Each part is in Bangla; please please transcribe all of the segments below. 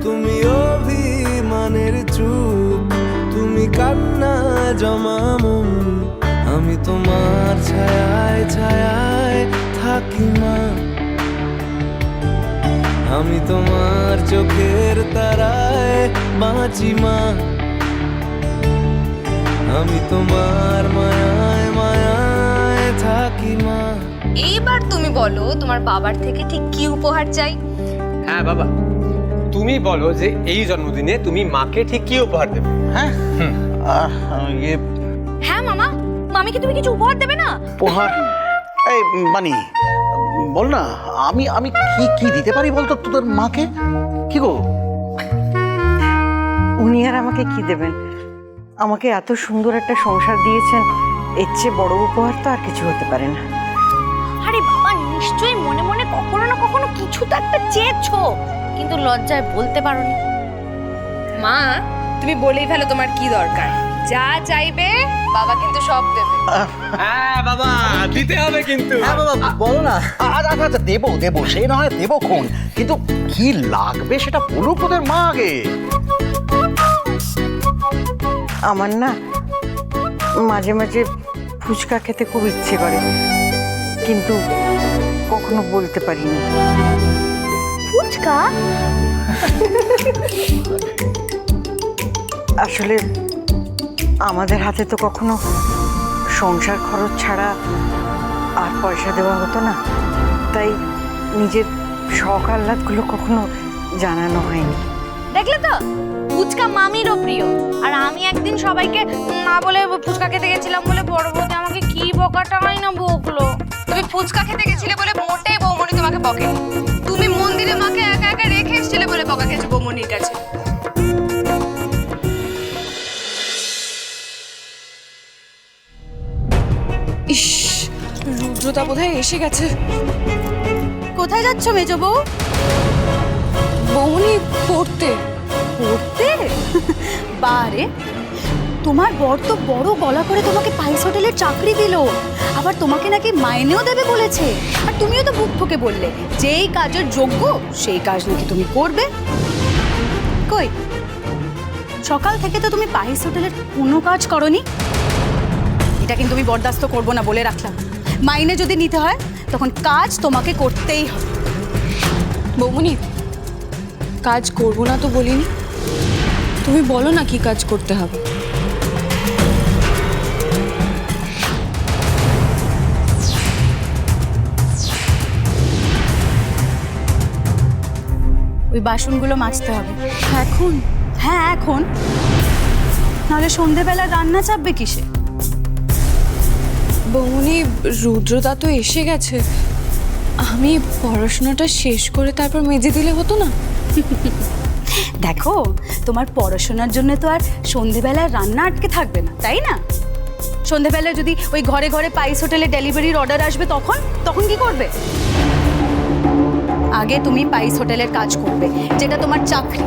তুমি অভিমানের চুপ, তুমি কান্না জমা মন, আমি তোমার ছায়ায় ছায়ায় থাকি মা, আমি তোমার চোখের তারায় বাঁচি মা, আমি তোমার মায়ায় মায়ায় থাকি মা। এইবার তুমি বলো তোমার বাবার থেকে ঠিক কি উপহার চাই? হ্যাঁ বাবা, তুমি বলো যে এই জন্মদিনে তুমি মাকে ঠিক কি উপহার দেবে? হ্যাঁ হ্যাঁ মামা, মামিকে তুমি কিছু উপহার দেবে না? উপহার? এই বানি, বল না, আমি আমি কি কি দিতে পারি বলতো তোদের মাকে? কি গো? উনি আর আমাকে কি দেবেন? আমাকে এত সুন্দর একটা সংসার দিয়েছেন, এর চেয়ে বড় উপহার তো আর কিছু হতে পারে না। আরে বাবা, নিশ্চয়ই মনে মনে কখনো না কখনো কিছু তো একটা চেয়েছো, কিন্তু লজ্জায় বলতে পারোনি। মা, তুমি বলেই ফেলো তোমার কি দরকার, যা চাইবে বাবা কিন্তু সব দেবে। হ্যাঁ বাবা, দিতে হবে কিন্তু। হ্যাঁ বাবা, বলো না। আচ্ছা দেবো দেবো, সে না হয় দেবো কোন, কিন্তু কি লাগবে সেটা বলুক ওদের মা আগে। আমার না মাঝে মাঝে ফুচকা খেতে খুব ইচ্ছে করে, কিন্তু কখনো বলতে পারিনি। ফুচকা? আসলে আমাদের হাতে তো কখনো সংসার খরচ ছাড়া আর পয়সা দেওয়া হতো না, তাই নিজের শখ আহ্লাদগুলো কখনো জানানো হয়নি। দেখলে তো, ফুচকা মামিরও প্রিয়। আর আমি একদিন সবাইকে না বলে ফুচকা খেতে গেছিলাম বলে বড় বৌদি আমাকে কি বকাটাই না বকলো। তুমি ফুচকা খেতে গেছিলে বলে মোটেই বৌমনি তোমাকে বকে। তুমি মন্দিরে মাকে একা একা রেখে এসেছিলে বলে বকা খেয়েছে বৌমনির কাছে। ইস, রুদ্রতা বোধহয় এসে গেছে। কোথায় যাচ্ছ মেজো বউ? বৌমনি পড়তে। পড়তে? বারে, তোমার বর তো বড় গলা করে তোমাকে পাইস হোটেলের চাকরি দিল, আবার তোমাকে নাকি মাইনেও দেবে বলেছে। আর তুমিও তো বুক ঠকে বললে যেই কাজের যোগ্য সেই কাজ নাকি তুমি করবে। কই, সকাল থেকে তো তুমি পাইস হোটেলের কোনো কাজ করনি। এটা কিন্তু আমি বরদাস্ত করবো না বলে রাখলাম। মাইনে যদি নিতে হয় তখন কাজ তোমাকে করতেই হবে। বৌমনি, কাজ করবো না তো বলিনি, তুমি বলো না কি কাজ করতে হবে। ওই বাসনগুলো মাজতে হবে এখন? হ্যাঁ এখন, নাহলে সন্ধেবেলা রান্না চাপবে কিসে? বৌমনি, রুদ্রতা তো এসে গেছে, আমি পড়াশোনাটা শেষ করে তারপর মেজে দিলে হতো না? দেখো, তোমার পড়াশোনার জন্য তো আর সন্ধেবেলায় রান্না আটকে থাকবে না, তাই না? সন্ধেবেলায় যদি ওই ঘরে ঘরে পাইস হোটেলে ডেলিভারির অর্ডার আসবে তখন তখন কি করবে? আগে তুমি পাইস হোটেলের কাজ করবে, যেটা তোমার চাকরি।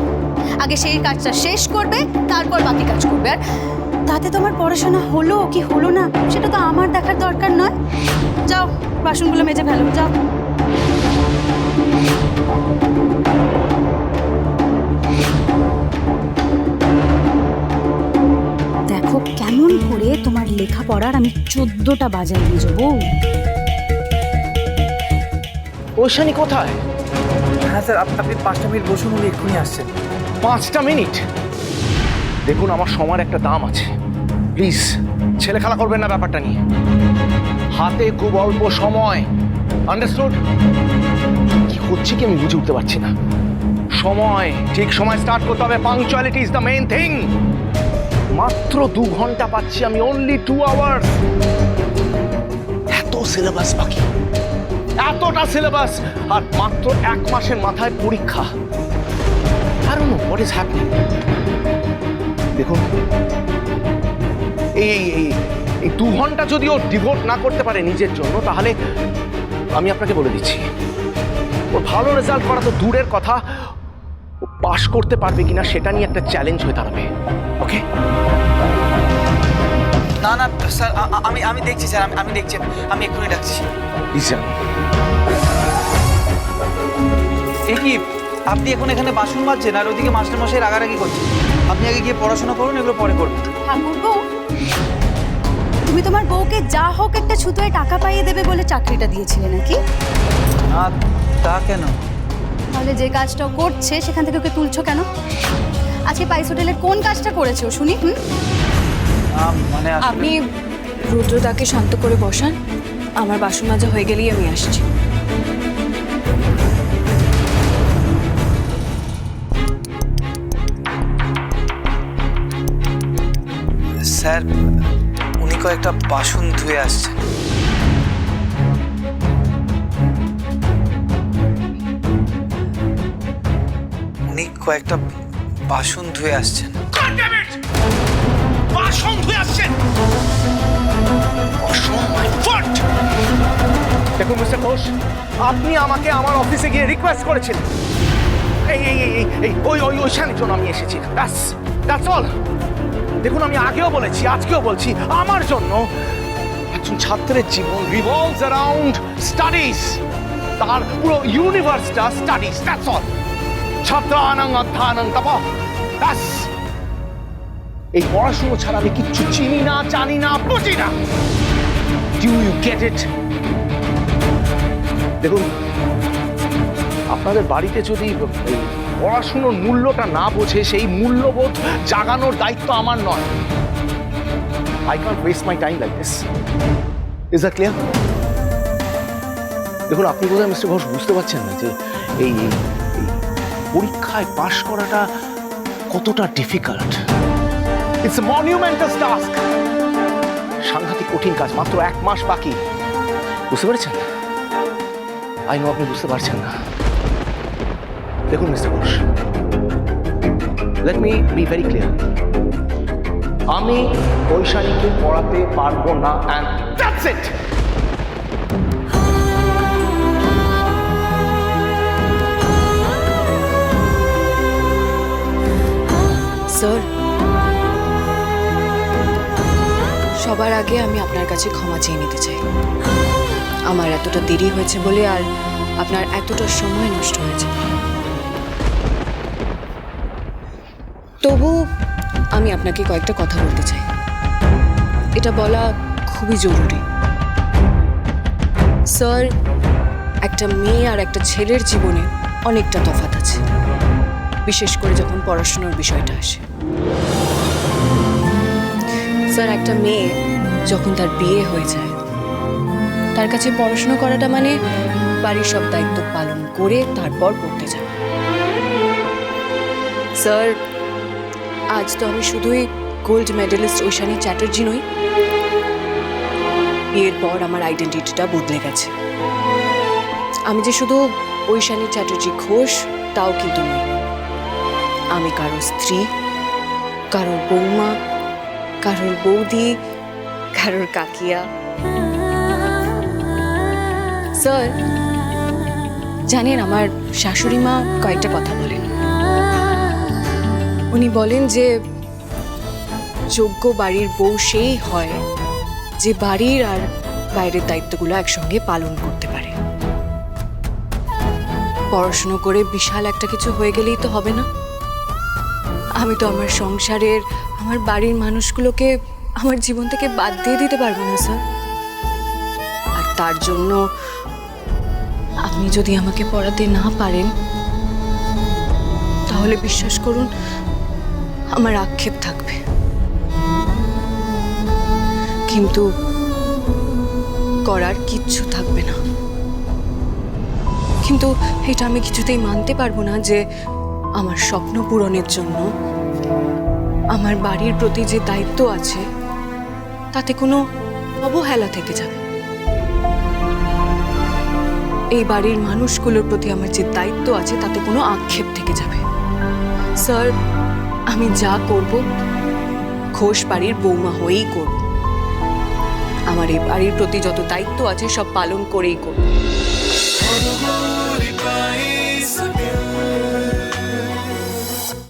আগে সেই কাজটা শেষ করবে, তারপর বাকি কাজ করবে। আর তাতে তোমার পড়াশোনা হলো কি হলো না সেটা তো আমার দেখার দরকার নয়। যাও, বাসনগুলো মেজে ফেলো, যাও। দেখো কেমন করে তোমার লেখাপড়ার আমি 14টা বাজায় নিয়ে যাবো। ঐশানী কোথায়? হ্যাঁ স্যার, আপনি 5টা মিনিট বসুন, উনি এক্ষুনি আসছেন। 5টা মিনিট? দেখুন, আমার সময়ের একটা দাম আছে, প্লিজ ছেলে খেলা করবেন না ব্যাপারটা নিয়ে। হাতে খুব অল্প সময়, আন্ডারস্টুড? কি হচ্ছে কি আমি বুঝে উঠতে পারছি না। সময়, ঠিক সময় স্টার্ট করতে হবে। Punctuality is the main thing. মাত্র 2 ঘন্টা পাচ্ছি আমি, অনলি 2 আওয়ার্স। এত সিলেবাস বাকি, এতটা সিলেবাস, আর মাত্র 1 মাসের মাথায় পরীক্ষা। I don't know what is happening. দেখুন, এই 2 ঘন্টা যদি ও ডিভোট না করতে পারে নিজের জন্য, তাহলে আমি আপনাকে বলে দিচ্ছি, ওর ভালো রেজাল্ট করা তো দূরের কথা, ও পাশ করতে পারবে কিনা সেটা নিয়ে একটা চ্যালেঞ্জ হয়ে দাঁড়াবে। ওকে? না না স্যার, আমি দেখছি স্যার, আমি দেখছি, আমি এক্ষুনি ডাকছি। লিসেন, এ কি, আপনি এখন এখানে বাসন মাজছেন আর ওইদিকে মাস্টারমশাই রাগারাগি করছেন। আপনি আগে গিয়ে পড়াশোনা করুন, এগুলো পরে করবেন। ঠাকুরপো, তুমি তোমার বউকে যা হোক একটা ছুতোয় টাকা পাইয়ে দেবে বলে চাকরিটা দিয়েছিলে নাকি? না, তা কেন? তাহলে যে কাজটা ও করছে সেখান থেকে ওকে তুলছো কেন? আজকে পাইস হোটেলের কোন কাজটা করেছে ও শুনি? মানে আসলে- আপনি রুদ্রদাকে শান্ত করে বসান, আমার বাসন মাজা হয়ে গেলেই আমি আসছি। স্যার, উনি কয়েকটা বাসন ধুয়ে আসছেন। উনি কয়েকটা বাসন ধুয়ে আসছেন। বাসন ধুয়ে আসছেন? দেখুন মিস্টার ঘোষ, আপনি আমাকে আমার অফিসে গিয়ে রিকোয়েস্ট করেছিলেন। এই এই এই এই ওইখানের জন্য আমি এসেছি। That's all. দেখুন, আমি আগেও বলেছি, আজকেও বলছি, আমার জন্য একজন ছাত্রের জীবন রিভলভস অ্যারাউন্ড স্টাডিজ। তার পুরো ইউনিভার্সটা স্টাডিজ। That's all. ছাত্রানাং অধ্যানাং তপঃ। ব্যাস। এই পড়াশুনো ছাড়া আমি কিচ্ছু চিনি না, জানি না, বুঝি না। Do you get it? দেখুন, আপনাদের বাড়িতে যদি এই পড়াশুনোর মূল্যটা না বোঝে, সেই মূল্যবোধ জাগানোর দায়িত্ব আমার নয়। I can't West my time like this. Is that clear? দেখুন, আপনি বোধহয় মিস্টার ঘোষ বুঝতে পারছেন না যে এই পরীক্ষায় পাশ করাটা কতটা difficult. It's a monumental task. সাংঘাতিক কঠিন কাজ। মাত্র 1 মাস বাকি। বুঝতে পেরেছেন? আই নো আপনি বুঝতে পারছেন না। দেখুন mister Ghosh, let me be very clear. আমি বৈশালীকে পড়াতে পারবো না, অ্যান্ড দ্যাটস ইট। স্যার, সবার আগে আমি আপনার কাছে ক্ষমা চেয়ে নিতে চাই। আমার এতটা দেরি হয়েছে বলে, আর আপনার এতটা সময় নষ্ট হয়েছে। তবু আমি আপনাকে কয়েকটা কথা বলতে চাই। এটা বলা খুবই জরুরি। স্যার, একটা মেয়ে আর একটা ছেলের জীবনে অনেকটা তফাৎ আছে, বিশেষ করে যখন পড়াশোনার বিষয়টা আসে। স্যার, একটা মেয়ে যখন তার বিয়ে হয়ে যায়, তার কাছে পড়াশোনা করাটা মানে বাড়ির সব দায়িত্ব পালন করে তারপর পড়তে যাওয়া। স্যার, আজ তো আমি শুধুই গোল্ড মেডেলিস্ট ঐশানী চ্যাটার্জি নই, বিয়ের পর আমার আইডেন্টিটিটা বদলে গেছে। আমি যে শুধু ঐশানী চ্যাটার্জি ঘোষ তাও কিন্তু নই। আমি কারোর স্ত্রী, কারোর বৌমা, কারোর বৌদি, কারোর কাকিয়া। স্যার, জানেন আমার শাশুড়ি মা কয়েকটা কথা বলেন। উনি বলেন যে যোগ্য বাড়ির বউ সেই হয় যে বাড়ির আর বাইরের দায়িত্বগুলো একসঙ্গে পালন করতে পারে। পড়াশুনো করে বিশাল একটা কিছু হয়ে গেলেই তো হবে না। আমি তো আমার সংসারের, আমার বাড়ির মানুষগুলোকে আমার জীবন থেকে বাদ দিয়ে দিতে পারবো না স্যার। আর তার জন্য আপনি যদি আমাকে পড়াতে না পারেন, তাহলে বিশ্বাস করুন আমার আক্ষেপ থাকবে। কিন্তু করার কিচ্ছু থাকবে না। কিন্তু এটা আমি কিছুতেই মানতে পারবো না যে আমার স্বপ্ন পূরণের জন্য আমার বাড়ির প্রতি যে দায়িত্ব আছে তাতে কোনো অবহেলা থেকে যাবে। এই বাড়ির মানুষগুলোর প্রতি আমার যে দায়িত্ব আছে তাতে কোনো আক্ষেপ থেকে যাবে। স্যার, আমি যা করব ঘোষ বাড়ির বৌমা হয়েই করব। আমার এই বাড়ির প্রতি যত দায়িত্ব আছে সব পালন করেই করব।